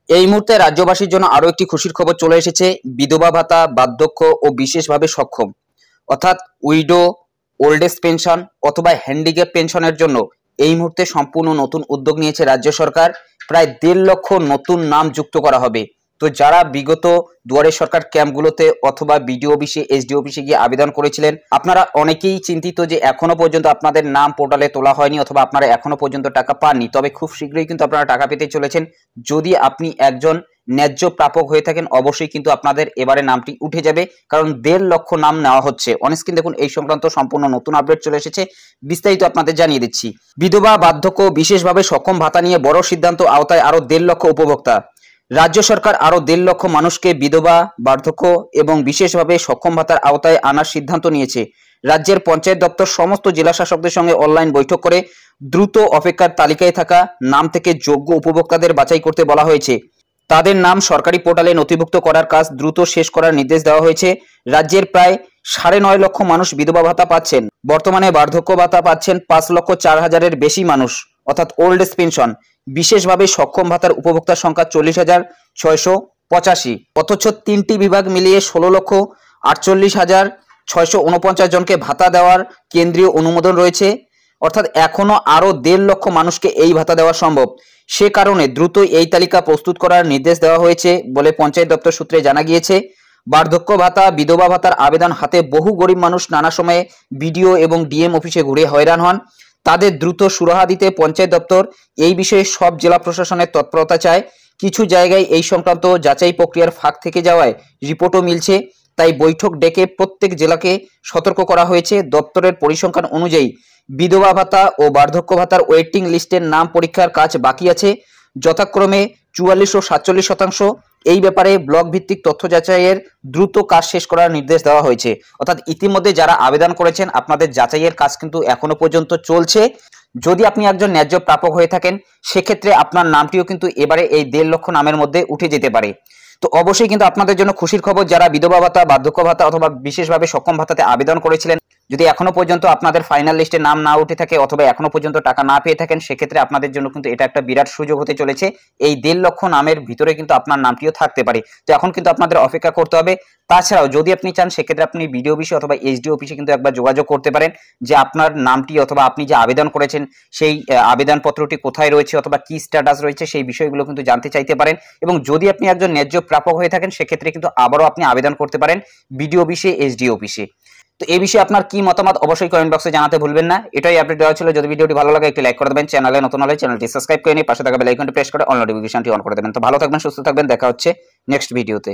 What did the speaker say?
এই মুহূর্তে রাজ্যবাসীর জন্য আরো একটি খুশির খবর চলে এসেছে। বিধবা ভাতা, বার্ধক্য ও বিশেষভাবে সক্ষম অর্থাৎ উইডো, ওল্ড এজ পেনশন অথবা হ্যান্ডিক্যাপ পেনশনের জন্য এই মুহূর্তে সম্পূর্ণ নতুন উদ্যোগ নিয়েছে রাজ্য সরকার। প্রায় 1.5 লক্ষ নতুন নাম যুক্ত করা হবে। তো যারা বিগত দুয়ারে সরকার ক্যাম্পগুলোতে অথবা বিডিও অফিসে, এসডি অফিসে গিয়ে আবেদন করেছিলেন, আপনারা অনেকেই চিন্তিত যে এখনো পর্যন্ত আপনাদের নাম পোর্টালে তোলা হয়নি অথবা আপনারা এখনো পর্যন্ত টাকা পাননি। তবে খুব শীঘ্রই কিন্তু আপনারা টাকা পেতে চলেছেন। যদি আপনি একজন ন্যায্য প্রাপক হয়ে থাকেন, অবশ্যই কিন্তু আপনাদের এবারে নামটি উঠে যাবে, কারণ 1.5 লক্ষ নাম নেওয়া হচ্ছে। অনস্ক্রিন দেখুন এই সংক্রান্ত সম্পূর্ণ নতুন আপডেট চলে এসেছে, বিস্তারিত আপনাদের জানিয়ে দিচ্ছি। বিধবা, বার্ধক্য, বিশেষভাবে সক্ষম ভাতা নিয়ে বড় সিদ্ধান্ত, আওতায় আরো 1.5 লক্ষ উপভোক্তা। রাজ্য সরকার আরো 1.5 লক্ষ মানুষকে বিধবা, বার্ধক্য এবং বিশেষভাবে সক্ষম ভাতার আওতায় আনার সিদ্ধান্ত নিয়েছে। রাজ্যের পঞ্চায়েত দপ্তর সমস্ত জেলা শাসকদের সঙ্গে অনলাইন বৈঠক করে দ্রুত অপেক্ষার তালিকায় থাকা নাম থেকে যোগ্য উপভোক্তাদের বাছাই করতে বলা হয়েছে। তাদের নাম সরকারি পোর্টালে নথিভুক্ত করার কাজ দ্রুত শেষ করার নির্দেশ দেওয়া হয়েছে। রাজ্যের প্রায় 9.5 লক্ষ মানুষ বিধবা ভাতা পাচ্ছেন। বর্তমানে বার্ধক্য ভাতা পাচ্ছেন 5,04,000-এর বেশি মানুষ, অর্থাৎ ওল্ড এজ পেনশন। বিশেষভাবে সক্ষম ভাতার উপভোক্তার সংখ্যা 40,685, অথচ 3টি বিভাগ মিলিয়ে 16,48,649 জনকে ভাতা দেওয়ার কেন্দ্রীয় অনুমোদন রয়েছে। অর্থাৎ এখনো আরো 1.5 লক্ষ মানুষকে এই ভাতা দেওয়া সম্ভব। সে কারণে দ্রুত এই তালিকা প্রস্তুত করার নির্দেশ দেওয়া হয়েছে বলে পঞ্চায়েত দপ্তর সূত্রে জানা গিয়েছে। বার্ধক্য ভাতা, বিধবা ভাতার আবেদন হাতে বহু গরিব মানুষ নানা সময়ে বিডিও এবং ডিএম অফিসে ঘুরে হয়রান হন। তাদের দ্রুত সুরাহা দিতে পঞ্চায়েত দপ্তর এই বিষয়ে সব জেলা প্রশাসনের তৎপরতা চায়। কিছু জায়গায় এই সংক্রান্ত যাচাই প্রক্রিয়ার ফাঁক থেকে যাওয়ায় রিপোর্টও মিলছে। তাই বৈঠক ডেকে প্রত্যেক জেলাকে সতর্ক করা হয়েছে। দপ্তরের পরিসংখ্যান অনুযায়ী বিধবা ভাতা ও বার্ধক্য ভাতার ওয়েটিং লিস্টের নাম পরীক্ষার কাজ বাকি আছে, যথাক্রমে 44 ও 47%। এই ব্যাপারে ব্লক ভিত্তিক তথ্য যাচাইয়ের দ্রুত কাজ শেষ করার নির্দেশ দেওয়া হয়েছে। অর্থাৎ ইতিমধ্যে যারা আবেদন করেছেন, আপনাদের যাচাইয়ের কাজ কিন্তু এখনো পর্যন্ত চলছে। যদি আপনি একজন ন্যায্য প্রাপক হয়ে থাকেন, সেক্ষেত্রে আপনার নামটিও কিন্তু এবারে এই 1.5 লক্ষ নামের মধ্যে উঠে যেতে পারে। তো অবশ্যই কিন্তু আপনাদের জন্য খুশির খবর, যারা বিধবা ভাতা, বার্ধক্য ভাতা অথবা বিশেষভাবে সক্ষম ভাতাতে আবেদন করেছিলেন, যদি এখনো পর্যন্ত আপনাদের ফাইনাল লিস্টে নাম না উঠে থাকে অথবা এখনো পর্যন্ত টাকা না পেয়ে থাকেন, সেক্ষেত্রে আপনাদের জন্য কিন্তু এটা একটা বিরাট সুযোগ হতে চলেছে। এই 1.5 লক্ষ নামের ভিতরে কিন্তু আপনার নামটিও থাকতে পারে। তো এখন কিন্তু আপনাদের অপেক্ষা করতে হবে। তাছাড়াও যদি আপনি চান, সেক্ষেত্রে আপনি বিডিও অফিসে অথবা এসডি অফিসে কিন্তু একবার যোগাযোগ করতে পারেন যে আপনার নামটি অথবা আপনি যে আবেদন করেছেন সেই আবেদনপত্রটি কোথায় রয়েছে অথবা কি স্ট্যাটাস রয়েছে, সেই বিষয়গুলো কিন্তু জানতে চাইতে পারেন। এবং যদি আপনি একজন ন্যায্য প্রাপক হয়ে থাকেন, সেক্ষেত্রে কিন্তু আবারও আপনি আবেদন করতে পারেন বিডিও অফিসে, এসডি অফিসে। তো এই বিষয়ে আপনার কি মতামত অবশ্যই কমেন্ট বক্সে জানাতে ভুলবেন না। এটাই আপডেট দেওয়া ছিল। যদি ভিডিওটি ভালো লাগে একটি লাইক করে দেবেন, চ্যানেলে নতুন হলে চ্যানেলটি সাবস্ক্রাইব করে নিয়ে পাশে থাকা বেল আইকনটি প্রেস করে অল নোটিফিকেশনটি অন করে দেবেন। তো ভালো থাকবেন, সুস্থ থাকবেন, দেখা হচ্ছে নেক্সট ভিডিওতে।